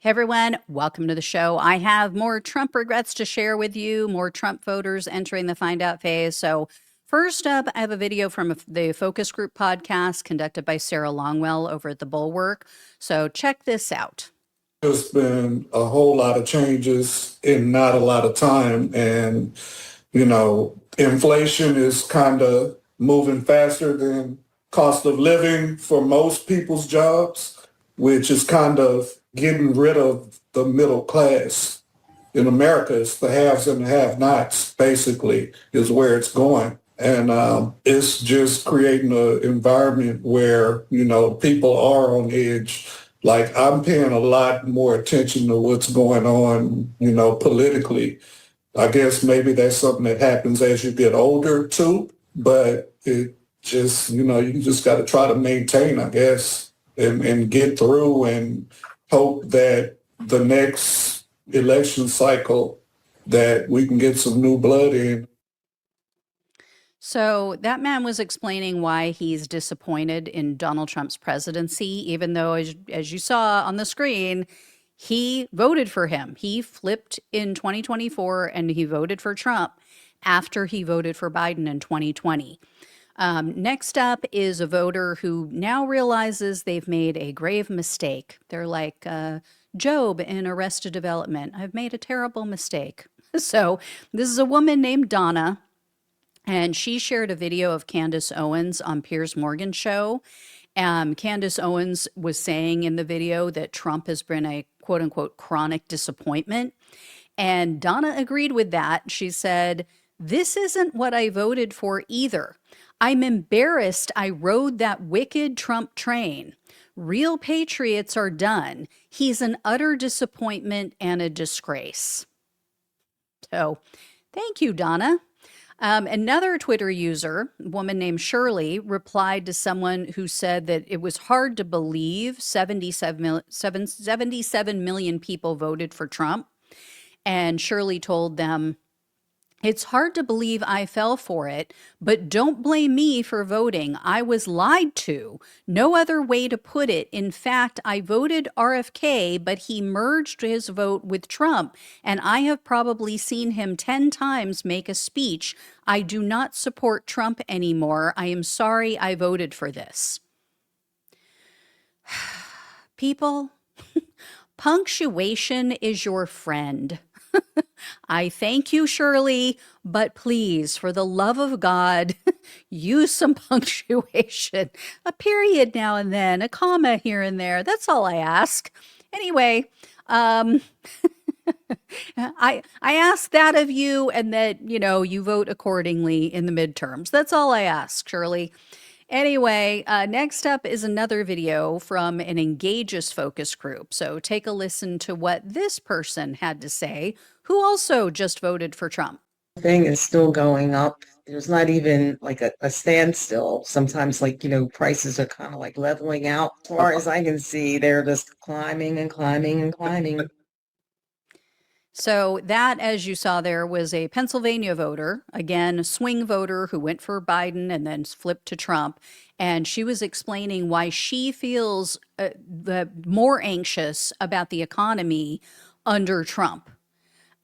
Hey everyone, welcome to the show. I have more Trump regrets to share with you, more Trump voters entering the find out phase. So, first up, I have a video from the Focus Group podcast conducted by Sarah Longwell over at the Bulwark. So, check this out. There's been a whole lot of changes in not a lot of time. And, inflation is kind of moving faster than cost of living for most people's jobs, which is kind of getting rid of the middle class. In America, it's the haves and the have-nots, basically, is where it's going. And it's just creating an environment where, people are on edge. Like, I'm paying a lot more attention to what's going on, politically. I guess maybe that's something that happens as you get older too, but it just, you just got to try to maintain, I guess, and get through and hope that the next election cycle that we can get some new blood in. So, that man was explaining why he's disappointed in Donald Trump's presidency, even though, as you saw on the screen, he voted for him. He flipped in 2024 and he voted for Trump after he voted for Biden in 2020. Next up is a voter who now realizes they've made a grave mistake. They're like Job in Arrested Development. I've made a terrible mistake. So, this is a woman named Donna, and she shared a video of Candace Owens on Piers Morgan's show. Candace Owens was saying in the video that Trump has been a quote unquote chronic disappointment. And Donna agreed with that. She said, "This isn't what I voted for either. I'm embarrassed I rode that wicked Trump train. Real patriots are done. He's an utter disappointment and a disgrace." So thank you, Donna. Another Twitter user, a woman named Shirley, replied to someone who said that it was hard to believe 77 million people voted for Trump. And Shirley told them, "It's hard to believe I fell for it, but don't blame me for voting. I was lied to. No other way to put it. In fact, I voted RFK, but he merged his vote with Trump, and I have probably seen him 10 times make a speech. I do not support Trump anymore. I am sorry I voted for this." People, punctuation is your friend. I thank you, Shirley, but please, for the love of God, use some punctuation. A period now and then, a comma here and there. That's all I ask. Anyway, I ask that of you, and that, you vote accordingly in the midterms. That's all I ask, Shirley. Anyway, next up is another video from an Engage's focus group. So take a listen to what this person had to say, who also just voted for Trump. Thing is still going up. There's not even like a standstill. Sometimes prices are kind of like leveling out. As far as I can see, they're just climbing and climbing and climbing. So that, as you saw there, was a Pennsylvania voter, again, a swing voter who went for Biden and then flipped to Trump. And she was explaining why she feels more anxious about the economy under Trump,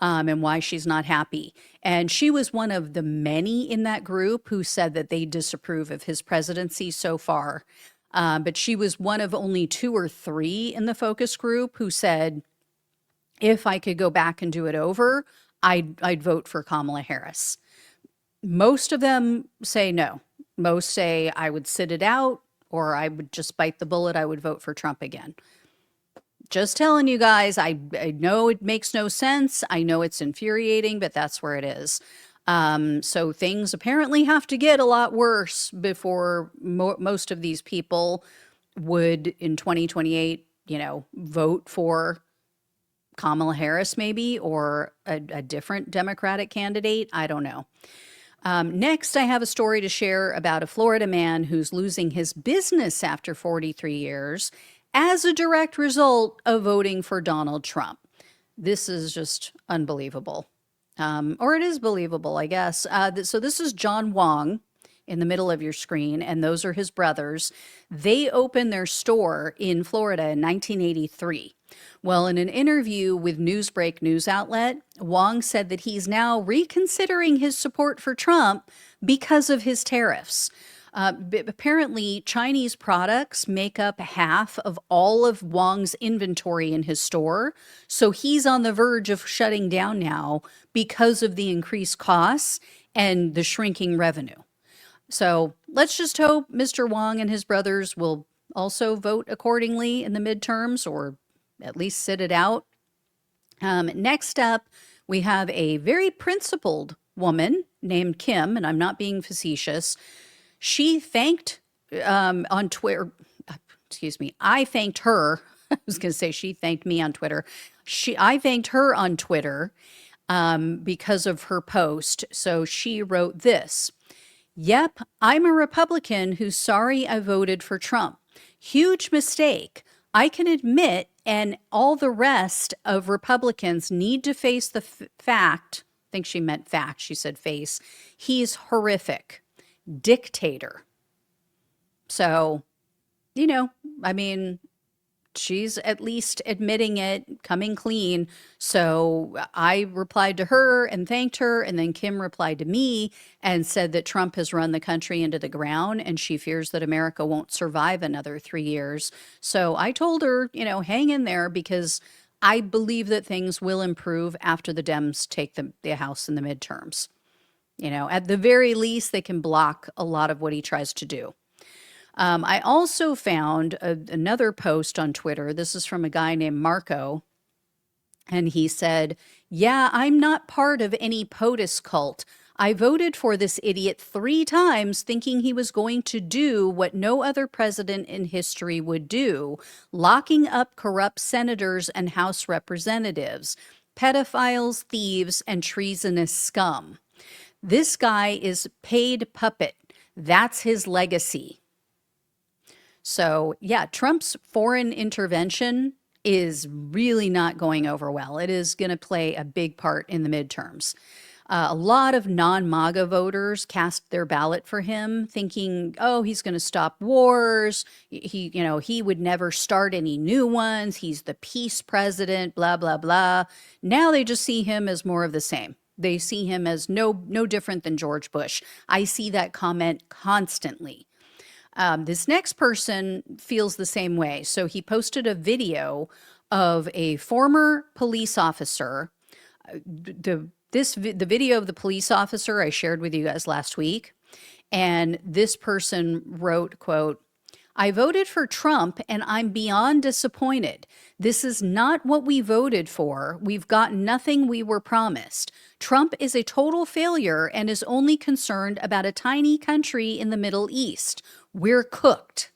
and why she's not happy. And she was one of the many in that group who said that they disapprove of his presidency so far. But she was one of only 2 or 3 in the focus group who said, if I could go back and do it over, I'd vote for Kamala Harris. Most of them say no. Most say I would sit it out, or I would just bite the bullet. I would vote for Trump again. Just telling you guys, I know it makes no sense. I know it's infuriating, but that's where it is. So things apparently have to get a lot worse before most of these people would, in 2028, vote for Kamala Harris maybe, or a different Democratic candidate. I don't know. Next, I have a story to share about a Florida man who's losing his business after 43 years as a direct result of voting for Donald Trump. This is just unbelievable. Or it is believable, I guess. So this is John Wong in the middle of your screen, and those are his brothers. They opened their store in Florida in 1983. Well, in an interview with Newsbreak news outlet, Wong said that he's now reconsidering his support for Trump because of his tariffs. Apparently, Chinese products make up half of all of Wong's inventory in his store. So he's on the verge of shutting down now because of the increased costs and the shrinking revenue. So let's just hope Mr. Wong and his brothers will also vote accordingly in the midterms, or at least sit it out. Next up, we have a very principled woman named Kim, and I'm not being facetious. She thanked on Twitter, excuse me, I thanked her. I was going to say she thanked me on Twitter. I thanked her on Twitter because of her post. So she wrote this. Yep, I'm a Republican who's sorry I voted for Trump. Huge mistake. I can admit, and all the rest of Republicans need to face the fact. I think she meant fact. She said face. He's horrific. Dictator. So, I mean, she's at least admitting it, coming clean. So I replied to her and thanked her. And then Kim replied to me and said that Trump has run the country into the ground and she fears that America won't survive another 3 years. So I told her, hang in there, because I believe that things will improve after the Dems take the House in the midterms. At the very least, they can block a lot of what he tries to do. I also found another post on Twitter. This is from a guy named Marco. And he said, yeah, I'm not part of any POTUS cult. I voted for this idiot 3 times thinking he was going to do what no other president in history would do, locking up corrupt senators and House representatives, pedophiles, thieves, and treasonous scum. This guy is paid puppet. That's his legacy. So, yeah, Trump's foreign intervention is really not going over well. It is going to play a big part in the midterms. A lot of non-MAGA voters cast their ballot for him, thinking, oh, he's going to stop wars. He would never start any new ones. He's the peace president, blah, blah, blah. Now they just see him as more of the same. They see him as no different than George Bush. I see that comment constantly. This next person feels the same way. So he posted a video of a former police officer. The video of the police officer I shared with you guys last week. And this person wrote, quote, I voted for Trump and I'm beyond disappointed. This is not what we voted for. We've got nothing we were promised. Trump is a total failure and is only concerned about a tiny country in the Middle East. We're cooked.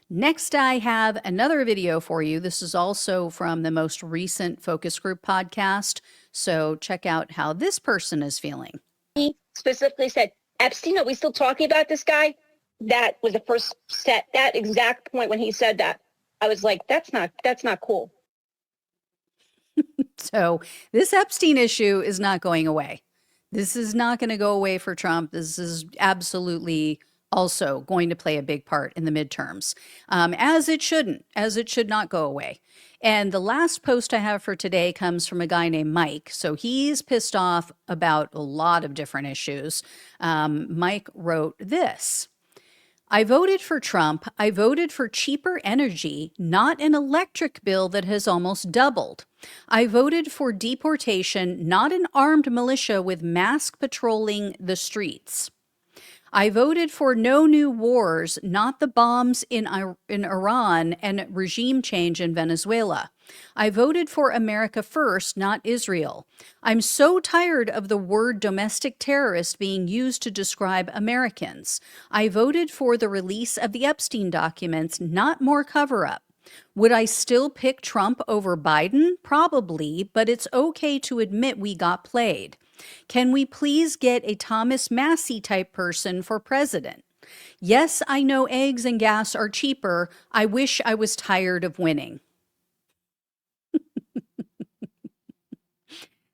Next, I have another video for you. This is also from the most recent focus group podcast. So check out how this person is feeling. He specifically said, Epstein, are we still talking about this guy? That was the first set, that exact point when he said that. I was like, that's not cool. So this Epstein issue is not going away. This is not going to go away for Trump. This is absolutely also going to play a big part in the midterms, as it should not go away. And the last post I have for today comes from a guy named Mike. So he's pissed off about a lot of different issues. Mike wrote this. I voted for Trump. I voted for cheaper energy, not an electric bill that has almost doubled. I voted for deportation, not an armed militia with mask patrolling the streets. I voted for no new wars, not the bombs in Iran and regime change in Venezuela. I voted for America first, not Israel. I'm so tired of the word domestic terrorist being used to describe Americans. I voted for the release of the Epstein documents, not more cover-up. Would I still pick Trump over Biden? Probably, but it's okay to admit we got played. Can we please get a Thomas Massie type person for president? Yes, I know eggs and gas are cheaper. I wish I was tired of winning.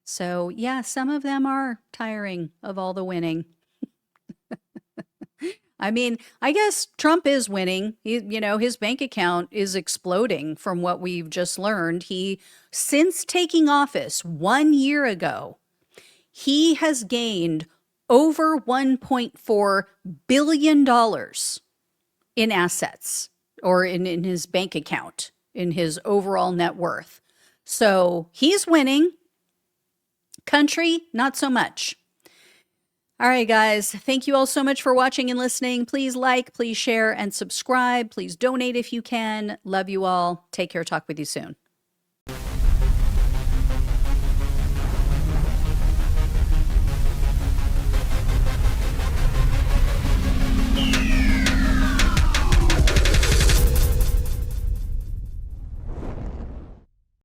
So, yeah, some of them are tiring of all the winning. I mean, I guess Trump is winning. His bank account is exploding from what we've just learned. Since taking office 1 year ago, he has gained over $1.4 billion in assets, or in his bank account, in his overall net worth. So he's winning. Country, not so much. All right, guys. Thank you all so much for watching and listening. Please like, please share, and subscribe. Please donate if you can. Love you all. Take care. Talk with you soon.